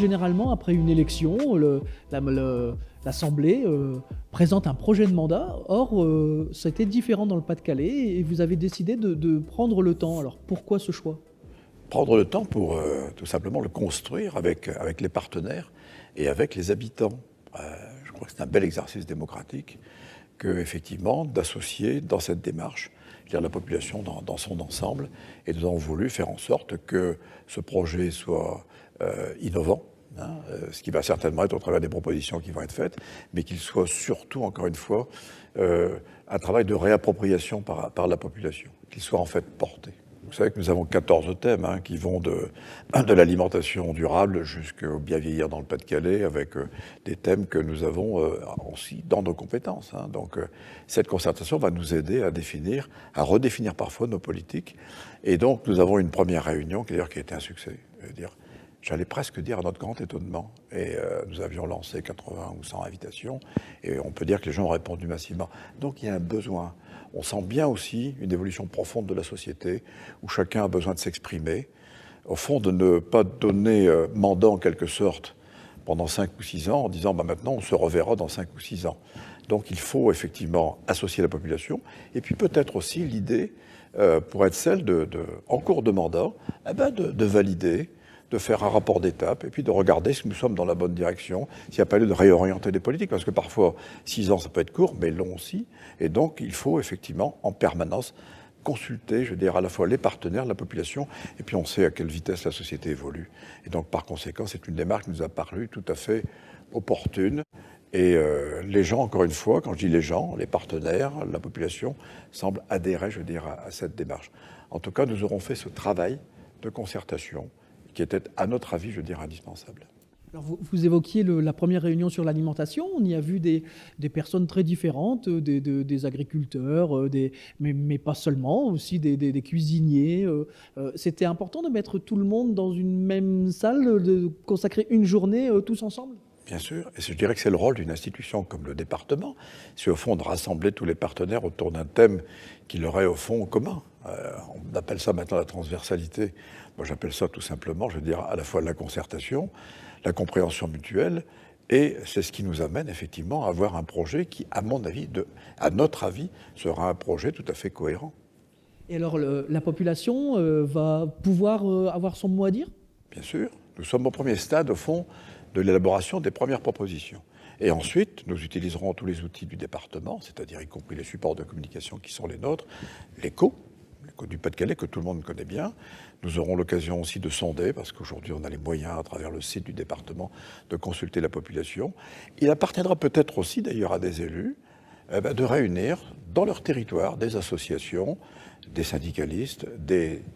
Généralement, après une élection, l'Assemblée présente un projet de mandat. Or, c'était différent dans le Pas-de-Calais et vous avez décidé de prendre le temps. Alors, pourquoi ce choix? Prendre le temps pour tout simplement le construire avec les partenaires et avec les habitants. Je crois que c'est un bel exercice démocratique que, effectivement, d'associer dans cette démarche, je veux dire, la population dans son ensemble. Et nous avons voulu faire en sorte que ce projet soit innovant, ce qui va certainement être au travers des propositions qui vont être faites, mais qu'il soit surtout, encore une fois, un travail de réappropriation par la population, qu'il soit en fait porté. Vous savez que nous avons 14 thèmes qui vont de l'alimentation durable jusqu'au bien vieillir dans le Pas-de-Calais, avec des thèmes que nous avons aussi dans nos compétences. Donc cette concertation va nous aider à redéfinir parfois nos politiques. Et donc nous avons une première réunion qui a été un succès. J'allais presque dire à notre grand étonnement. Et nous avions lancé 80 ou 100 invitations. Et on peut dire que les gens ont répondu massivement. Donc il y a un besoin. On sent bien aussi une évolution profonde de la société, où chacun a besoin de s'exprimer. Au fond, de ne pas donner mandat en quelque sorte pendant 5 ou 6 ans, en disant maintenant on se reverra dans 5 ou 6 ans. Donc il faut effectivement associer la population. Et puis peut-être aussi l'idée pourrait être celle en cours de mandat, de valider, de faire un rapport d'étape et puis de regarder si nous sommes dans la bonne direction, s'il n'y a pas lieu de réorienter les politiques, parce que parfois 6 ans ça peut être court, mais long aussi, et donc il faut effectivement en permanence consulter, à la fois les partenaires, la population, et puis on sait à quelle vitesse la société évolue. Et donc par conséquent, c'est une démarche qui nous a paru tout à fait opportune. Et les gens, encore une fois, quand je dis les gens, les partenaires, la population, semblent adhérer, à cette démarche. En tout cas, nous aurons fait ce travail de concertation qui était, à notre avis, indispensable. Alors vous évoquiez la première réunion sur l'alimentation. On y a vu des personnes très différentes, des agriculteurs, mais pas seulement, aussi des cuisiniers. C'était important de mettre tout le monde dans une même salle, de consacrer une journée tous ensemble? Bien sûr, et je dirais que c'est le rôle d'une institution comme le département, c'est au fond de rassembler tous les partenaires autour d'un thème qui leur est au fond commun. On appelle ça maintenant la transversalité. Moi j'appelle ça tout simplement, à la fois la concertation, la compréhension mutuelle, et c'est ce qui nous amène effectivement à avoir un projet qui, à notre avis, sera un projet tout à fait cohérent. Et alors la population va pouvoir avoir son mot à dire? Bien sûr, nous sommes au premier stade, au fond, de l'élaboration des premières propositions. Et ensuite, nous utiliserons tous les outils du département, c'est-à-dire y compris les supports de communication qui sont les nôtres, l'écho du Pas-de-Calais, que tout le monde connaît bien. Nous aurons l'occasion aussi de sonder, parce qu'aujourd'hui on a les moyens, à travers le site du département, de consulter la population. Il appartiendra peut-être aussi, d'ailleurs, à des élus, de réunir dans leur territoire des associations, des syndicalistes,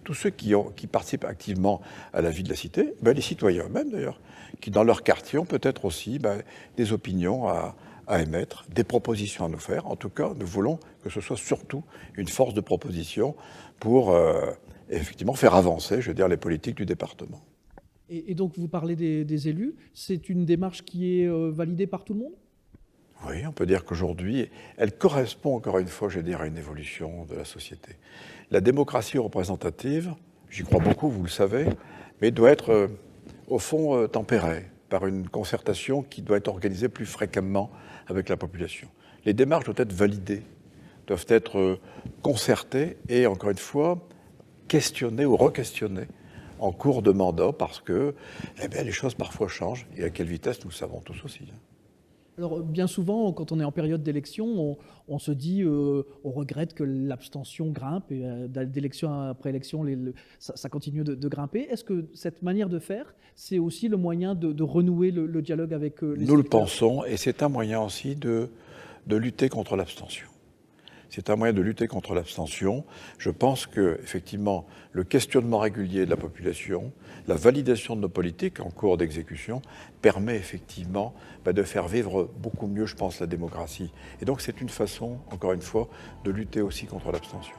tous ceux qui participent activement à la vie de la cité, les citoyens eux-mêmes d'ailleurs, qui dans leur quartier ont peut-être aussi des opinions à émettre, des propositions à nous faire. En tout cas, nous voulons que ce soit surtout une force de proposition pour effectivement faire avancer, les politiques du département. Et donc vous parlez des élus, c'est une démarche qui est validée par tout le monde? Oui, on peut dire qu'aujourd'hui, elle correspond encore une fois, à une évolution de la société. La démocratie représentative, j'y crois beaucoup, vous le savez, mais doit être, au fond, tempérée par une concertation qui doit être organisée plus fréquemment avec la population. Les démarches doivent être validées, doivent être concertées et, encore une fois, questionnées ou re-questionnées en cours de mandat parce que les choses parfois changent et à quelle vitesse, nous le savons tous aussi. Alors bien souvent, quand on est en période d'élection, on se dit, on regrette que l'abstention grimpe, et d'élection après élection, ça continue de grimper. Est-ce que cette manière de faire, c'est aussi le moyen de renouer le dialogue avec les électeurs? Nous le pensons, et c'est un moyen aussi de lutter contre l'abstention. C'est un moyen de lutter contre l'abstention. Je pense que, effectivement, le questionnement régulier de la population, la validation de nos politiques en cours d'exécution, permet effectivement de faire vivre beaucoup mieux, je pense, la démocratie. Et donc c'est une façon, encore une fois, de lutter aussi contre l'abstention.